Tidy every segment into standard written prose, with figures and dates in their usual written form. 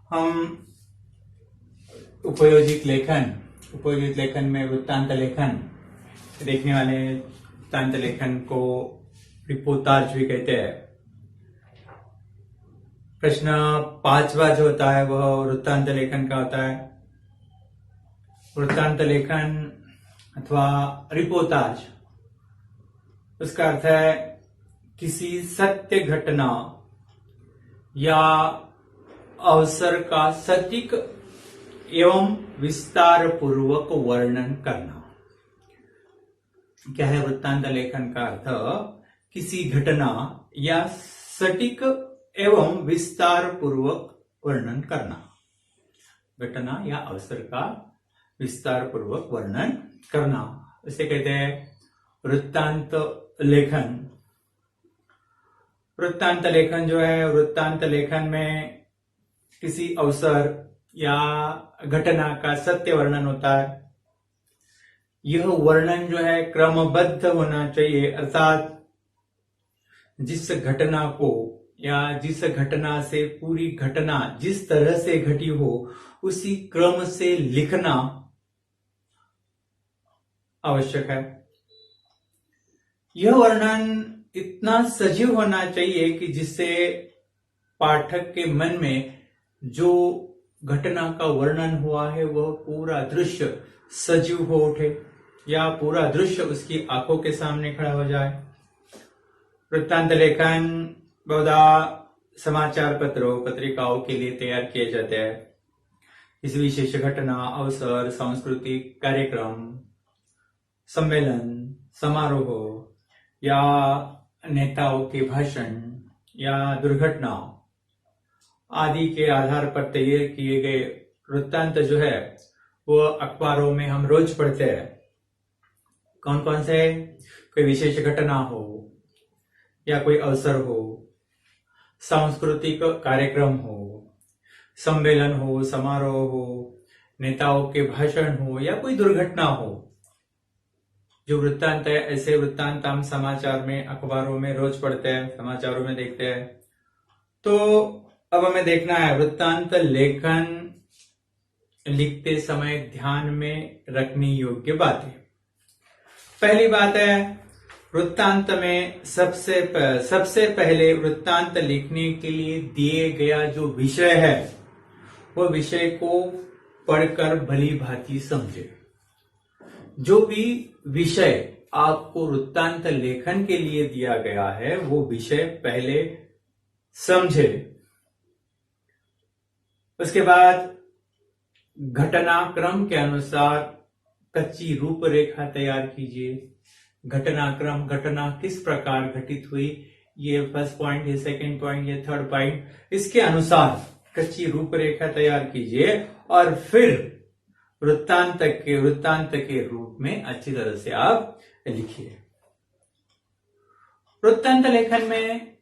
हम उपयोजित लेखन में वृत्तांत लेखन देखने वाले वृत्तांत लेखन को रिपोर्टाज भी कहते हैं। प्रश्न 5वां जो होता है वह वृत्तांत लेखन का होता है। वृत्तांत लेखन अथवा रिपोर्टाज, उसका अर्थ है किसी सत्य घटना या अवसर का सटीक एवं विस्तार पूर्वक वर्णन करना। क्या है वृत्तांत लेखन का अर्थ? किसी घटना या सटीक एवं विस्तार पूर्वक वर्णन करना। घटना या अवसर का विस्तार पूर्वक वर्णन करना, इसे कहते हैं वृत्तांत लेखन। वृत्तांत लेखन जो है, वृत्तांत लेखन में किसी अवसर या घटना का सत्य वर्णन होता है। यह वर्णन जो है क्रमबद्ध होना चाहिए, अर्थात जिस घटना को या जिस घटना से पूरी घटना जिस तरह से घटी हो उसी क्रम से लिखना आवश्यक है। यह वर्णन इतना सजीव होना चाहिए कि जिससे पाठक के मन में जो घटना का वर्णन हुआ है वह पूरा दृश्य सजीव हो उठे या पूरा दृश्य उसकी आंखों के सामने खड़ा हो जाए। वृत्तांत लेखन बहुधा समाचार पत्रों पत्रिकाओं के लिए तैयार किए जाते हैं। इस विशेष घटना, अवसर, सांस्कृतिक कार्यक्रम, सम्मेलन, समारोह या नेताओं के भाषण या दुर्घटना आदि के आधार पर तैयार किए गए वृत्तांत जो है वो अखबारों में हम रोज पढ़ते हैं। कौन कौन से? कोई विशेष घटना हो या कोई अवसर हो, सांस्कृतिक कार्यक्रम हो, सम्मेलन हो, समारोह हो, नेताओं के भाषण हो या कोई दुर्घटना हो। जो वृत्तांत है, ऐसे वृत्तांत हम समाचार में, अखबारों में रोज पढ़ते हैं, समाचारों में देखते हैं। तो अब हमें देखना है वृत्तांत लेखन लिखते समय ध्यान में रखने योग्य बातें। पहली बात है, वृत्तांत में सबसे पहले वृत्तांत लिखने के लिए दिए गया जो विषय है वह विषय को पढ़कर भली भांति समझे। जो भी विषय आपको वृत्तांत लेखन के लिए दिया गया है वो विषय पहले समझे। उसके बाद घटनाक्रम के अनुसार कच्ची रूपरेखा तैयार कीजिए। घटनाक्रम, घटना किस प्रकार घटित हुई, ये फर्स्ट पॉइंट, ये सेकंड पॉइंट, ये थर्ड पॉइंट, इसके अनुसार कच्ची रूपरेखा तैयार कीजिए और फिर वृत्तांत के रूप में अच्छी तरह से आप लिखिए। वृत्तांत लेखन में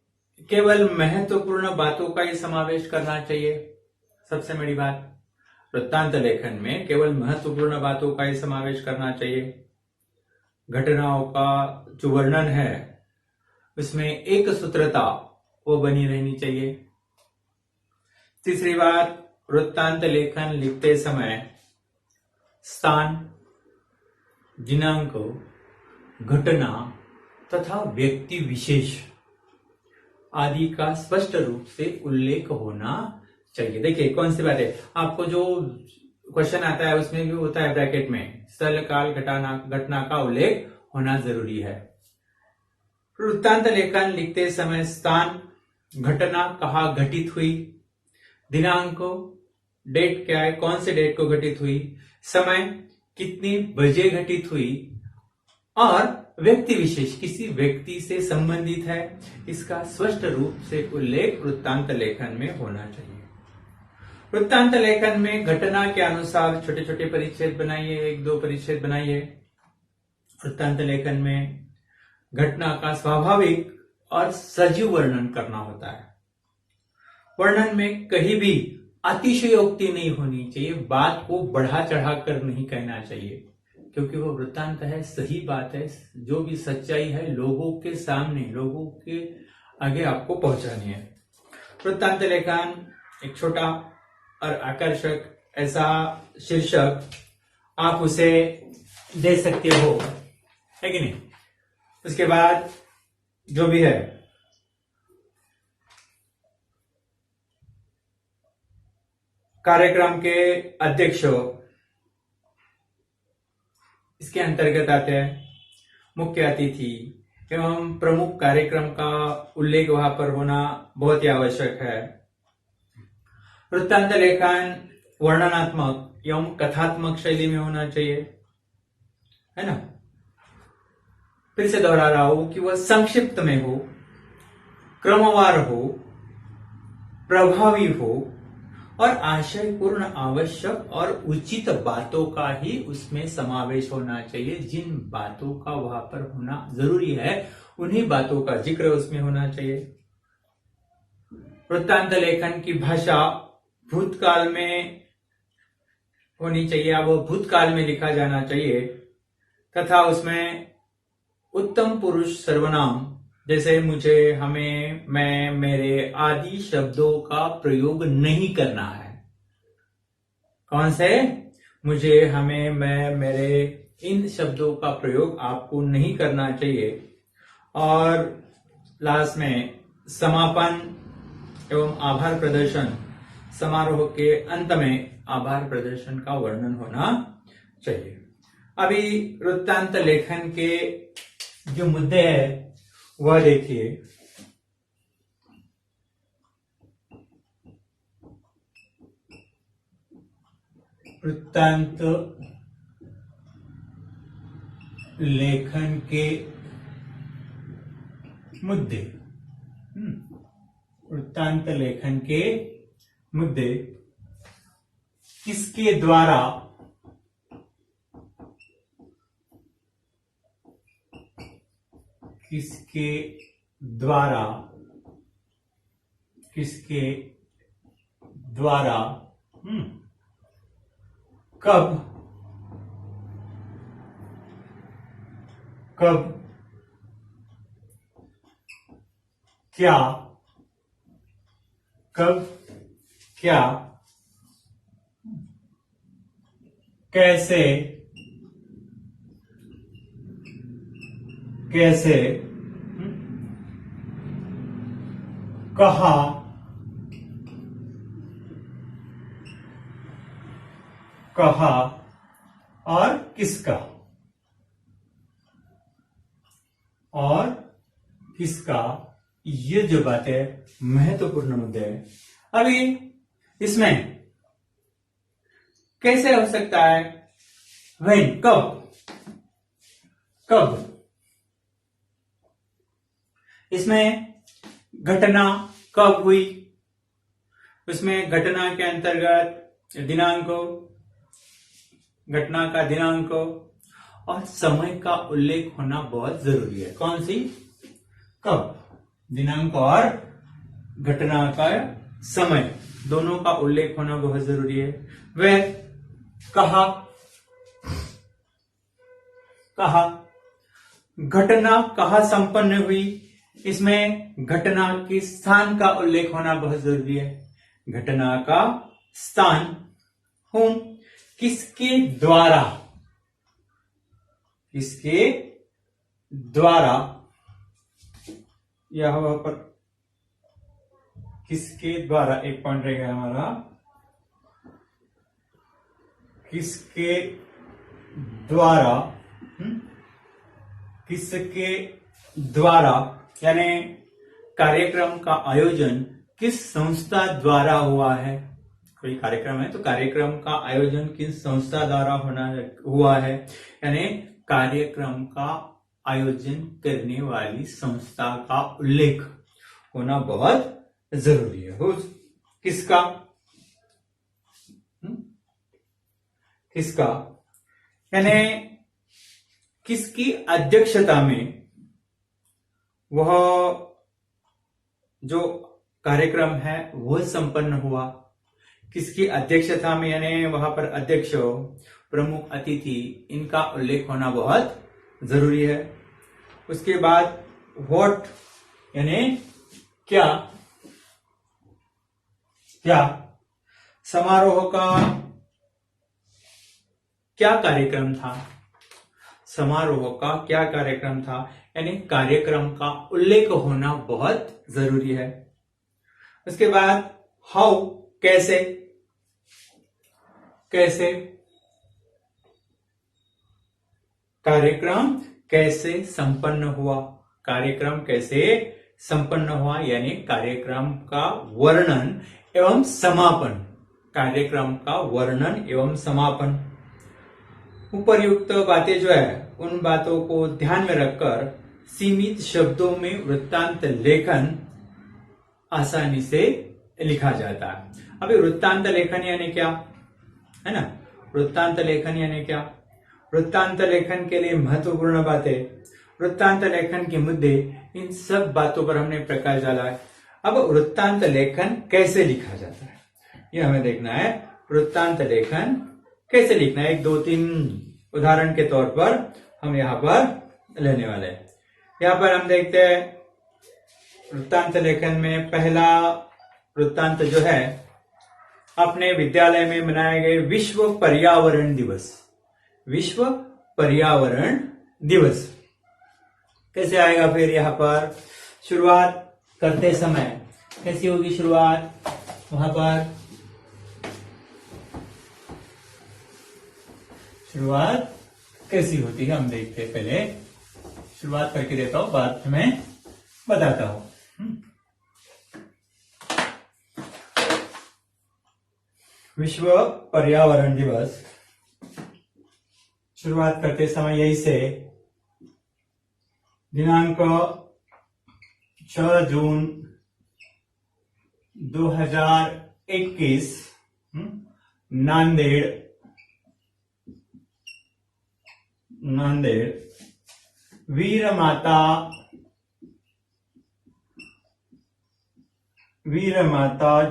केवल महत्वपूर्ण बातों का ही समावेश करना चाहिए। सबसे बड़ी बात, वृत्तांत लेखन में केवल महत्वपूर्ण बातों का ही समावेश करना चाहिए। घटनाओं का जो वर्णन है उसमें एक सूत्रता वो बनी रहनी चाहिए। तीसरी बात, वृत्तांत लेखन लिखते समय स्थान, दिनांक, घटना तथा व्यक्ति विशेष आदि का स्पष्ट रूप से उल्लेख होना चाहिए। देखिए कौन सी बात है, आपको जो क्वेश्चन आता है उसमें भी होता है ब्रैकेट में स्थल, काल, घटना का उल्लेख होना जरूरी है। वृत्तांत लेखन लिखते समय स्थान, घटना कहाँ घटित हुई, दिनांक, डेट क्या है, कौन से डेट को घटित हुई, समय कितनी बजे घटित हुई और व्यक्ति विशेष किसी व्यक्ति से संबंधित है, इसका स्पष्ट रूप से उल्लेख वृत्तांत लेखन में होना चाहिए। वृत्तांत लेखन में घटना के अनुसार छोटे छोटे परिच्छेद बनाइए, 1-2 परिच्छेद बनाइए। वृत्तांत लेखन में घटना का स्वाभाविक और सजीव वर्णन करना होता है। वर्णन में कहीं भी अतिशयोक्ति नहीं होनी चाहिए, बात को बढ़ा चढ़ा कर नहीं कहना चाहिए, क्योंकि वो वृत्तांत है, सही बात है, जो भी सच्चाई है लोगों के सामने, लोगों के आगे आपको पहुंचानी है। वृत्तांत लेखन एक छोटा और आकर्षक ऐसा शीर्षक आप उसे दे सकते हो, है कि नहीं। उसके बाद जो भी है कार्यक्रम के अध्यक्ष इसके अंतर्गत आते हैं, मुख्य अतिथि एवं प्रमुख कार्यक्रम का उल्लेख वहां पर होना बहुत ही आवश्यक है। वृत्तांत लेखन वर्णनात्मक एवं कथात्मक शैली में होना चाहिए, है ना। फिर से दोहरा रहा हूं कि वह संक्षिप्त में हो, क्रमवार हो, प्रभावी हो और आशयपूर्ण, आवश्यक और उचित बातों का ही उसमें समावेश होना चाहिए। जिन बातों का वहां पर होना जरूरी है उन्हीं बातों का जिक्र उसमें होना चाहिए। वृत्तांत लेखन की भाषा भूतकाल में होनी चाहिए, अब वो भूतकाल में लिखा जाना चाहिए तथा उसमें उत्तम पुरुष सर्वनाम जैसे मुझे, हमें, मैं, मेरे आदि शब्दों का प्रयोग नहीं करना है। कौन से? मुझे, हमें, मैं, मेरे, इन शब्दों का प्रयोग आपको नहीं करना चाहिए। और लास्ट में समापन एवं आभार प्रदर्शन, समारोह के अंत में आभार प्रदर्शन का वर्णन होना चाहिए। अभी वृत्तांत लेखन के जो मुद्दे हैं वह देखिए। वृत्तांत लेखन के मुद्दे, वृत्तांत लेखन के मुद्दे किसके द्वारा किसके द्वारा कब क्या कैसे कहा और किसका, ये जो बातें महत्वपूर्ण मुद्दे हैं। अभी इसमें कैसे हो सकता है, when, कब इसमें घटना कब हुई, उसमें घटना के अंतर्गत दिनांक, घटना का दिनांक और समय का उल्लेख होना बहुत जरूरी है। कौन सी? कब, दिनांक और घटना का समय दोनों का उल्लेख होना बहुत जरूरी है। वह कहा घटना कहाँ संपन्न हुई, इसमें घटना के स्थान का उल्लेख होना बहुत जरूरी है। घटना का स्थान, whom, किसके द्वारा यह वहां पर किसके द्वारा, एक पॉइंट रहेगा हमारा, किसके द्वारा यानी कार्यक्रम का आयोजन किस संस्था द्वारा हुआ है। कोई कार्यक्रम है तो कार्यक्रम का आयोजन किस संस्था द्वारा हुआ है, यानी कार्यक्रम का आयोजन करने वाली संस्था का उल्लेख होना बहुत जरूरी है। किसका यानी किसकी अध्यक्षता में वह जो कार्यक्रम है वह संपन्न हुआ, किसकी अध्यक्षता में, यानी वहां पर अध्यक्ष, प्रमुख अतिथि, इनका उल्लेख होना बहुत जरूरी है। उसके बाद व्हाट यानी क्या समारोह का क्या कार्यक्रम था? समारोह का क्या कार्यक्रम था? यानी कार्यक्रम का उल्लेख होना बहुत जरूरी है। उसके बाद हाउ, कैसे, कैसे, कार्यक्रम कैसे संपन्न हुआ, कार्यक्रम कैसे संपन्न हुआ, यानी कार्यक्रम का वर्णन एवं समापन, कार्यक्रम का वर्णन एवं समापन। उपर्युक्त बातें जो है उन बातों को ध्यान में रखकर सीमित शब्दों में वृत्तांत लेखन आसानी से लिखा जाता है। अभी वृत्तांत लेखन यानी क्या है ना? वृत्तांत लेखन यानी क्या? वृत्तांत लेखन के लिए महत्वपूर्ण बातें, वृत्तांत लेखन के मुद्दे, इन सब बातों पर हमने प्रकाश डाला है। अब वृत्तांत लेखन कैसे लिखा जाता है यह हमें देखना है। वृत्तांत लेखन कैसे लिखना है, 1-2-3 उदाहरण के तौर पर हम यहाँ पर लेने वाले हैं। यहाँ पर हम देखते हैं वृत्तांत लेखन में पहला वृत्तांत जो है अपने विद्यालय में मनाए गए विश्व पर्यावरण दिवस। विश्व पर्यावरण दिवस कैसे आएगा? फिर यहाँ पर शुरुआत करते समय कैसी होगी शुरुआत? वहां पर शुरुआत कैसी होती है हम देखते हैं। पहले शुरुआत करके देता हूं, बाद में बताता हूं। विश्व पर्यावरण दिवस शुरुआत करते समय यही से दिनांक 6 जून 2021 नांदेड़ वीर माता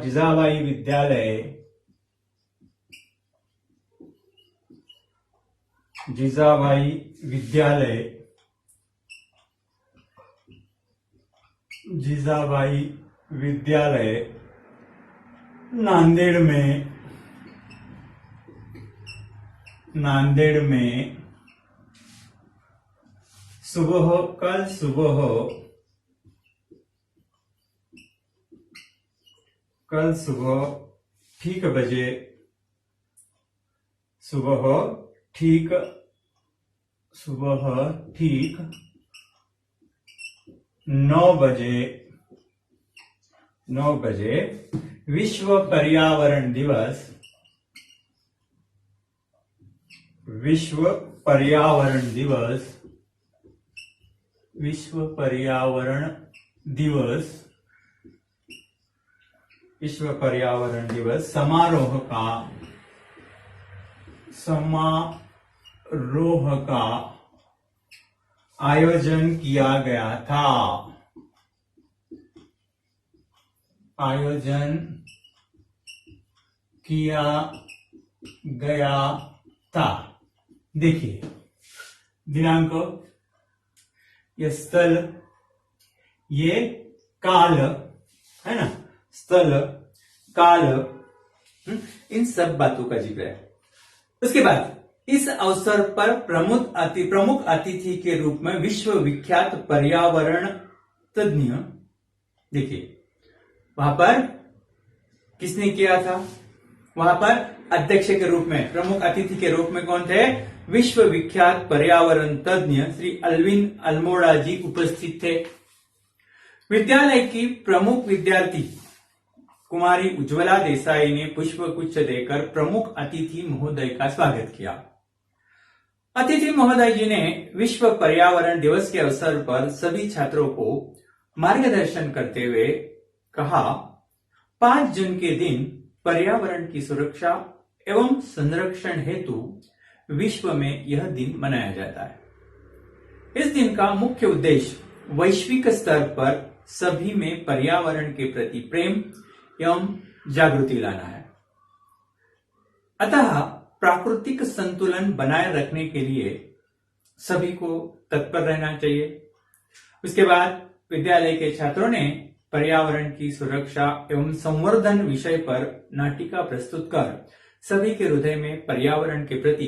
जिजाबाई विद्यालय नांदेड़ में कल सुबह ठीक 9 बजे विश्व पर्यावरण दिवस समारोह का आयोजन किया गया था। देखिए दिनांक, ये स्थल, ये काल है ना, स्थल काल, इन सब बातों का जिक्र है। उसके बाद इस अवसर पर प्रमुख अतिथि के रूप में विश्व विख्यात पर्यावरण तज्ञ, देखिए वहां पर किसने किया था? वहां पर अध्यक्ष के रूप में, प्रमुख अतिथि के रूप में कौन थे? विश्व विख्यात पर्यावरण तज्ञ श्री अल्विन अल्मोड़ा जी उपस्थित थे। विद्यालय की प्रमुख विद्यार्थी कुमारी उज्ज्वला देसाई ने पुष्पगुच्छ देकर प्रमुख अतिथि महोदय का स्वागत किया। अतिथि महोदय जी ने विश्व पर्यावरण दिवस के अवसर पर सभी छात्रों को मार्गदर्शन करते हुए कहा, 5 जून के दिन पर्यावरण की सुरक्षा एवं संरक्षण हेतु विश्व में यह दिन मनाया जाता है। इस दिन का मुख्य उद्देश्य वैश्विक स्तर पर सभी में पर्यावरण के प्रति प्रेम एवं जागृति लाना है। अतः प्राकृतिक संतुलन बनाए रखने के लिए सभी को तत्पर रहना चाहिए। उसके बाद विद्यालय के छात्रों ने पर्यावरण की सुरक्षा एवं संवर्धन विषय पर नाटिका प्रस्तुत कर सभी के हृदय में पर्यावरण के प्रति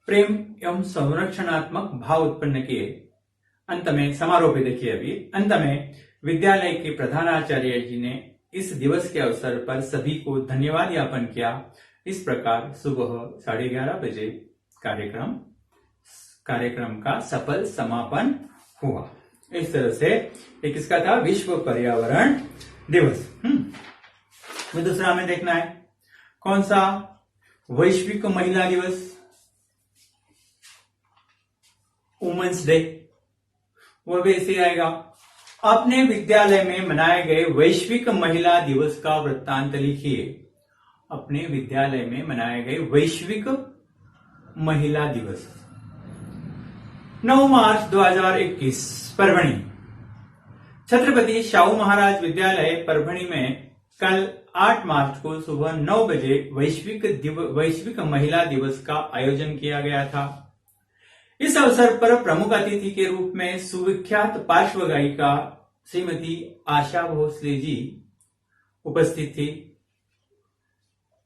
प्रेम एवं संरक्षणात्मक भाव उत्पन्न किए। अंत में समारोह पे देखिए, अभी अंत में विद्यालय के प्रधानाचार्य जी ने इस दिवस के अवसर पर सभी को धन्यवाद ज्ञापन किया। इस प्रकार सुबह 11:30 बजे कार्यक्रम का सफल समापन हुआ। इस तरह से एक इसका था विश्व पर्यावरण दिवस। दूसरा हमें देखना है कौन सा, वैश्विक महिला दिवस, वुमेन्स डे। वह भी ऐसे आएगा, अपने विद्यालय में मनाए गए वैश्विक महिला दिवस का वृत्तांत लिखिए। अपने विद्यालय में मनाए गए वैश्विक महिला दिवस। 9 मार्च 2021 परभणी, छत्रपति शाहू महाराज विद्यालय परभणी में कल 8 मार्च को सुबह 9 बजे वैश्विक महिला दिवस का आयोजन किया गया था। इस अवसर पर प्रमुख अतिथि के रूप में सुविख्यात पार्श्व गायिका श्रीमती आशा भोसले जी उपस्थित थी।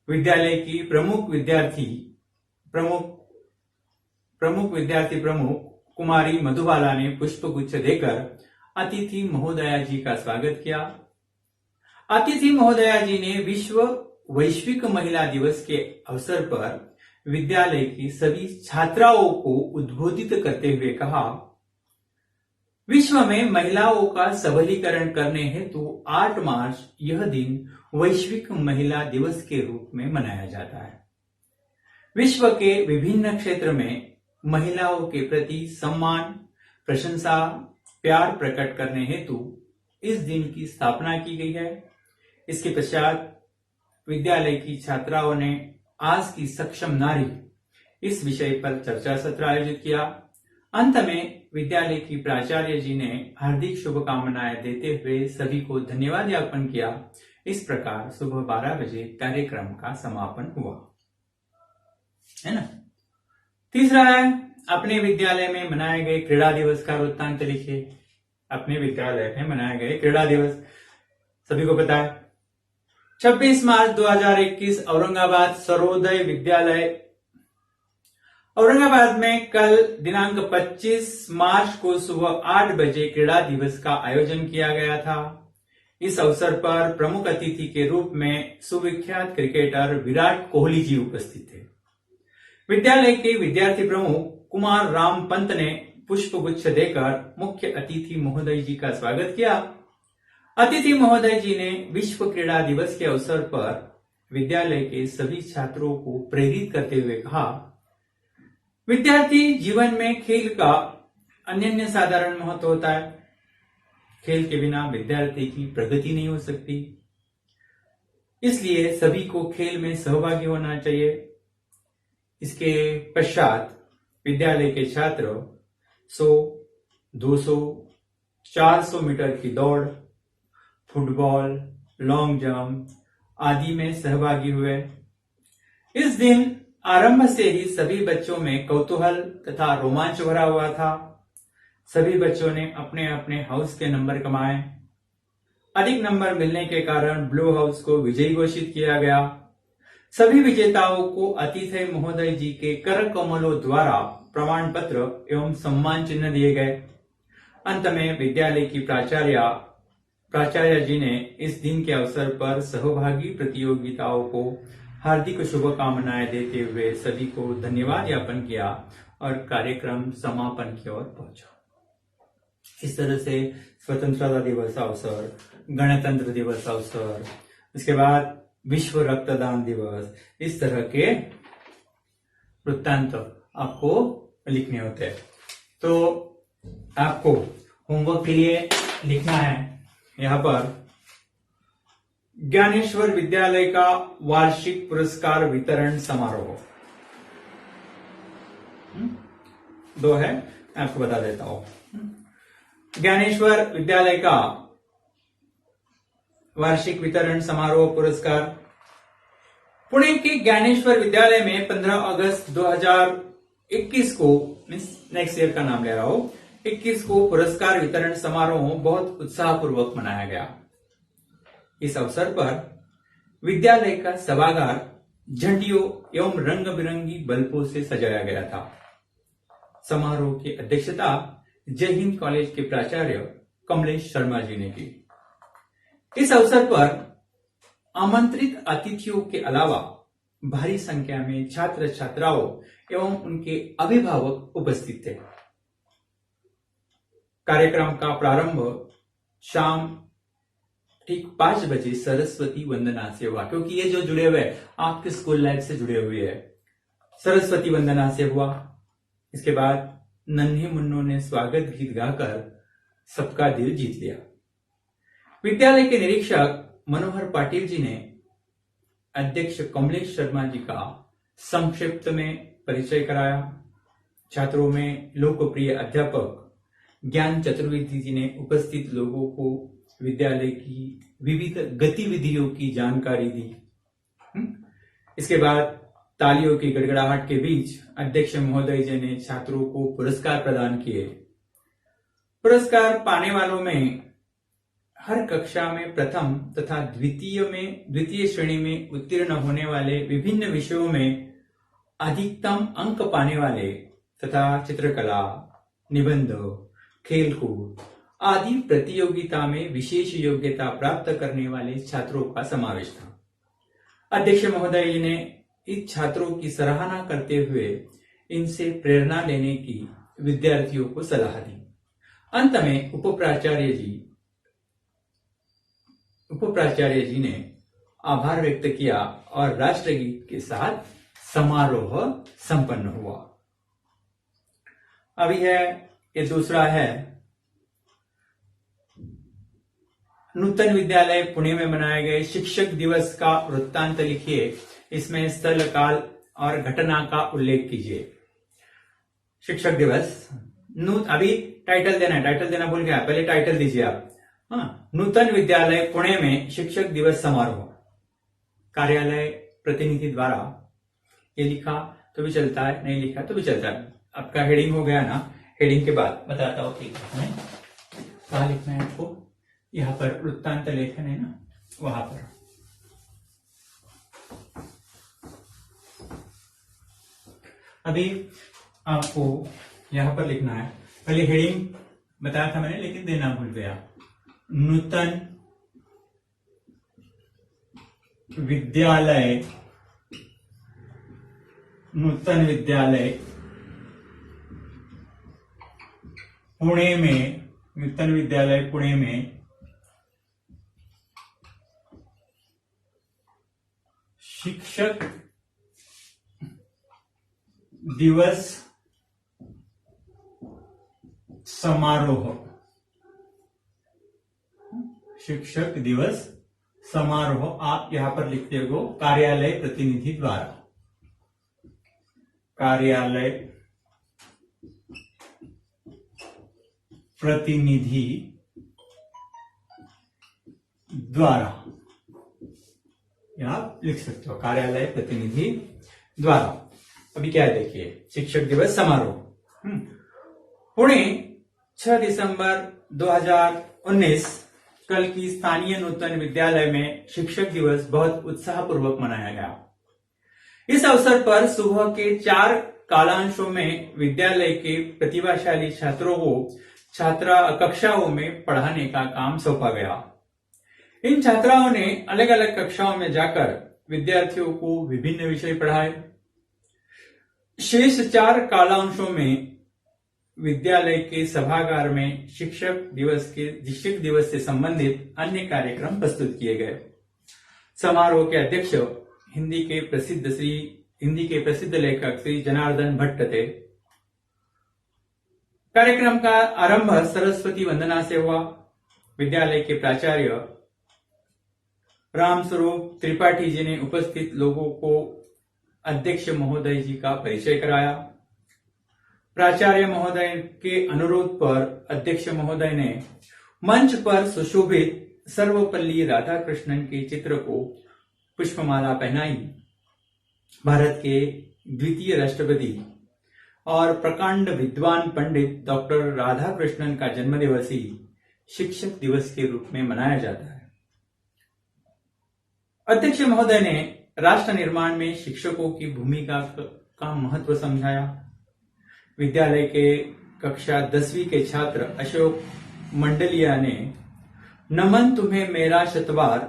विद्यालय की प्रमुख विद्यार्थी प्रमुख कुमारी मधुबाला ने पुष्पगुच्छ देकर अतिथि महोदया जी का स्वागत किया। अतिथि महोदया जी ने वैश्विक महिला दिवस के अवसर पर विद्यालय की सभी छात्राओं को उद्बोधित करते हुए कहा, विश्व में महिलाओं का सबलीकरण करने हेतु 8 मार्च यह दिन वैश्विक महिला दिवस के रूप में मनाया जाता है। विश्व के विभिन्न क्षेत्र में महिलाओं के प्रति सम्मान, प्रशंसा, प्यार प्रकट करने हेतु इस दिन की स्थापना की गई है। इसके पश्चात विद्यालय की छात्राओं ने आज की सक्षम नारी इस विषय पर चर्चा सत्र आयोजित किया। अंत में विद्यालय की प्राचार्य जी ने हार्दिक शुभकामनाएं देते हुए सभी को धन्यवाद ज्ञापन किया। इस प्रकार सुबह 12 बजे कार्यक्रम का समापन हुआ, है ना। तीसरा है, अपने विद्यालय में मनाए गए क्रीड़ा दिवस का वृत्तांत लिखिए। अपने विद्यालय में मनाए गए क्रीड़ा दिवस सभी को पता है। 26 मार्च 2021 औरंगाबाद सर्वोदय विद्यालय औरंगाबाद में कल दिनांक 25 मार्च को सुबह 8 बजे क्रीड़ा दिवस का आयोजन किया गया था। इस अवसर पर प्रमुख अतिथि के रूप में सुविख्यात क्रिकेटर विराट कोहली जी उपस्थित थे। विद्यालय के विद्यार्थी प्रमुख कुमार राम पंत ने पुष्पगुच्छ देकर मुख्य अतिथि महोदय जी का स्वागत किया। अतिथि महोदय जी ने विश्व क्रीड़ा दिवस के अवसर पर विद्यालय के सभी छात्रों को प्रेरित करते हुए कहा, विद्यार्थी जीवन में खेल का अनन्य साधारण महत्व होता है। खेल के बिना विद्यार्थी की प्रगति नहीं हो सकती, इसलिए सभी को खेल में सहभागी होना चाहिए। इसके पश्चात विद्यालय के छात्र 100, 200, 400 मीटर की दौड़, फुटबॉल, लॉन्ग जंप आदि में सहभागी हुए। इस दिन आरंभ से ही सभी बच्चों में कौतूहल तथा रोमांच भरा हुआ था। सभी बच्चों ने अपने अपने हाउस के नंबर कमाए। अधिक नंबर मिलने के कारण ब्लू हाउस को विजयी घोषित किया गया। सभी विजेताओं को अतिथि महोदय जी के कर कमलों द्वारा प्रमाण पत्र एवं सम्मान चिन्ह दिए गए। अंत में विद्यालय की प्राचार्य जी ने इस दिन के अवसर पर सहभागी प्रतियोगिताओं को हार्दिक शुभकामनाएं देते हुए सभी को धन्यवाद ज्ञापन किया और कार्यक्रम समापन की ओर पहुंचा। इस तरह से स्वतंत्रता दिवस अवसर, गणतंत्र दिवस अवसर, उसके बाद विश्व रक्तदान दिवस, इस तरह के वृत्तांत आपको लिखने होते हैं। तो आपको होमवर्क के लिए लिखना है यहाँ पर ज्ञानेश्वर विद्यालय का वार्षिक पुरस्कार वितरण समारोह। 2 है, आपको बता देता हूं। ज्ञानेश्वर विद्यालय का वार्षिक वितरण समारोह पुरस्कार पुणे के ज्ञानेश्वर विद्यालय में 15 अगस्त 2021 को, नेक्स्ट ईयर का नाम ले रहा हूं, 21 को पुरस्कार वितरण समारोह बहुत उत्साहपूर्वक मनाया गया। इस अवसर पर विद्यालय का सभागार झंडियों एवं रंग बिरंगी बल्बों से सजाया गया था। समारोह की अध्यक्षता जय हिंद कॉलेज के प्राचार्य कमलेश शर्मा जी ने की। इस अवसर पर आमंत्रित अतिथियों के अलावा भारी संख्या में छात्र छात्राओं एवं उनके अभिभावक उपस्थित थे। कार्यक्रम का प्रारंभ शाम ठीक 5 बजे सरस्वती वंदना से हुआ, क्योंकि ये जो जुड़े हुए आपके स्कूल लाइफ से जुड़े हुए हैं। सरस्वती वंदना से हुआ। इसके बाद नन्हे मुन्नों ने स्वागत गीत गाकर सबका दिल जीत लिया। विद्यालय के निरीक्षक मनोहर पाटिल जी ने अध्यक्ष कमलेश शर्मा जी का संक्षिप्त में परिचय कराया। छात्रों में लोकप्रिय अध्यापक ज्ञान चतुर्वेदी जी ने उपस्थित लोगों को विद्यालय की विविध गतिविधियों की जानकारी दी। इसके बाद तालियों की गड़गड़ाहट के बीच अध्यक्ष महोदय जी ने छात्रों को पुरस्कार प्रदान किए। पुरस्कार पाने वालों में हर कक्षा में प्रथम तथा द्वितीय श्रेणी में उत्तीर्ण होने वाले विभिन्न विषयों में अधिकतम अंक पाने वाले तथा चित्रकला, निबंध, खेलकूद आदि प्रतियोगिता में विशेष योग्यता प्राप्त करने वाले छात्रों का समावेश था। अध्यक्ष महोदय जी ने इस छात्रों की सराहना करते हुए इनसे प्रेरणा लेने की विद्यार्थियों को सलाह दी। अंत में उपप्राचार्य जी ने आभार व्यक्त किया और राष्ट्रगीत के साथ समारोह संपन्न हुआ। अभी ये दूसरा है नूतन विद्यालय पुणे में मनाए गए शिक्षक दिवस का वृत्तांत लिखिए। इसमें स्थल, काल और घटना का उल्लेख कीजिए। शिक्षक दिवस अभी टाइटल देना भूल गया, पहले टाइटल दीजिए आप। नूतन विद्यालय पुणे में शिक्षक दिवस समारोह, कार्यालय प्रतिनिधि द्वारा। ये लिखा तो भी चलता है, नहीं लिखा तो भी चलता है। आपका हेडिंग हो गया ना, हेडिंग के बाद बताता हूँ कि कहाँ लिखना है आपको। यहाँ पर वृत्तांत लेखन है ना, वहां पर अभी आपको यहां पर लिखना है। पहले हेडिंग बताया था मैंने, लेकिन देना भूल गया। नूतन विद्यालय पुणे में शिक्षक दिवस समारोह। शिक्षक दिवस समारोह आप यहां पर लिखते हो कार्यालय प्रतिनिधि द्वारा। कार्यालय प्रतिनिधि द्वारा आप लिख सकते हो, कार्यालय प्रतिनिधि द्वारा। अभी क्या है देखिए, शिक्षक दिवस समारोह पुणे 6 दिसंबर 2019 कल की स्थानीय नूतन विद्यालय में शिक्षक दिवस बहुत उत्साहपूर्वक मनाया गया। इस अवसर पर सुबह के 4 कालांशों में विद्यालय के प्रतिभाशाली छात्रों को छात्रा कक्षाओं में पढ़ाने का काम सौंपा गया। इन छात्राओं ने अलग अलग कक्षाओं में जाकर विद्यार्थियों को विभिन्न विषय पढ़ाए। शेष 4 कालांशों में विद्यालय के सभागार में शिक्षक दिवस से संबंधित अन्य कार्यक्रम प्रस्तुत किए गए। समारोह के अध्यक्ष हिंदी के प्रसिद्ध लेखक श्री जनार्दन भट्ट थे। कार्यक्रम का आरंभ सरस्वती वंदना से हुआ। विद्यालय के प्राचार्य रामस्वरूप त्रिपाठी जी ने उपस्थित लोगों को अध्यक्ष महोदय जी का परिचय कराया। प्राचार्य महोदय के अनुरोध पर अध्यक्ष महोदय ने मंच पर सुशोभित सर्वपल्ली राधाकृष्णन के चित्र को पुष्पमाला पहनाई। भारत के द्वितीय राष्ट्रपति और प्रकांड विद्वान पंडित डॉक्टर राधाकृष्णन का जन्मदिवस ही शिक्षक दिवस के रूप में मनाया जाता है। अध्यक्ष महोदय ने राष्ट्र निर्माण में शिक्षकों की भूमिका का महत्व समझाया। विद्यालय के कक्षा 10वीं के छात्र अशोक मंडलिया ने नमन तुम्हें मेरा शतवार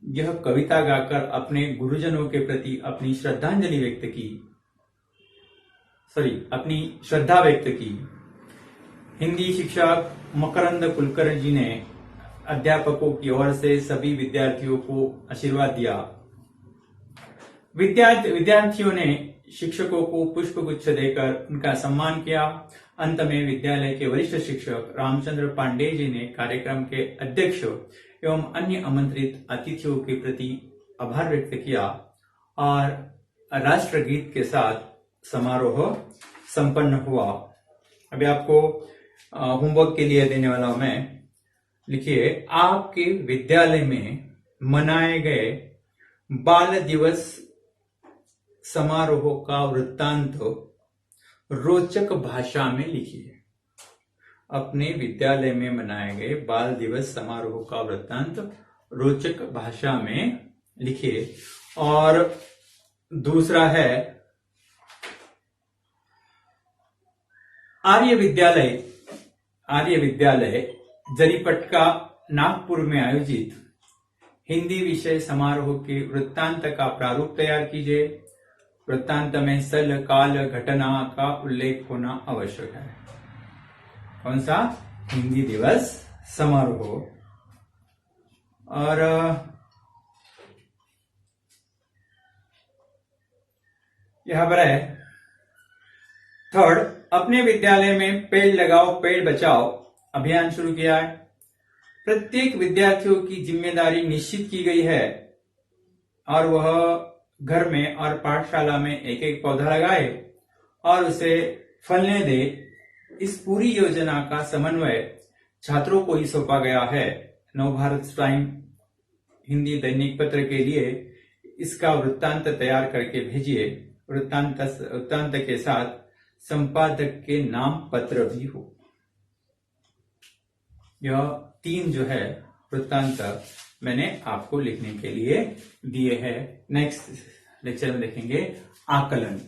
यह कविता गाकर अपने गुरुजनों के प्रति अपनी श्रद्धा व्यक्त की। हिंदी शिक्षक मकरंद कुलकर्णी जी ने अध्यापकों की ओर से सभी विद्यार्थियों को आशीर्वाद दिया। विद्यार्थियों ने शिक्षकों को पुष्पगुच्छ देकर उनका सम्मान किया। अंत में विद्यालय के वरिष्ठ शिक्षक रामचंद्र पांडे जी ने कार्यक्रम के अध्यक्ष एवं अन्य आमंत्रित अतिथियों के प्रति आभार व्यक्त किया और राष्ट्रगीत के साथ समारोह संपन्न हुआ। अभी आपको होमवर्क के लिए देने वाला हूं मैं। लिखिए, आपके विद्यालय में मनाए गए बाल दिवस समारोह का वृत्तांत रोचक भाषा में लिखिए। अपने विद्यालय में मनाए गए बाल दिवस समारोह का वृत्तांत रोचक भाषा में लिखिए। और दूसरा है, आर्य विद्यालय जरीपटका नागपुर में आयोजित हिंदी विषय समारोह के वृत्तांत का प्रारूप तैयार कीजिए। वृत्तांत में स्थल, काल, घटना का उल्लेख होना आवश्यक है। कौन सा? हिंदी दिवस समारोह। और यहां पर है थर्ड, अपने विद्यालय में पेड़ लगाओ पेड़ बचाओ अभियान शुरू किया है। प्रत्येक विद्यार्थियों की जिम्मेदारी निश्चित की गई है और वह घर में और पाठशाला में एक एक पौधा लगाए और उसे फलने दे। इस पूरी योजना का समन्वय छात्रों को ही सौंपा गया है। नवभारत टाइम हिंदी दैनिक पत्र के लिए इसका वृत्तांत तैयार करके भेजिए। वृत्तांत के साथ संपादक के नाम पत्र भी हो। यह 3 जो है वृत्तांत मैंने आपको लिखने के लिए दिए हैं। नेक्स्ट लेक्चर में देखेंगे आकलन।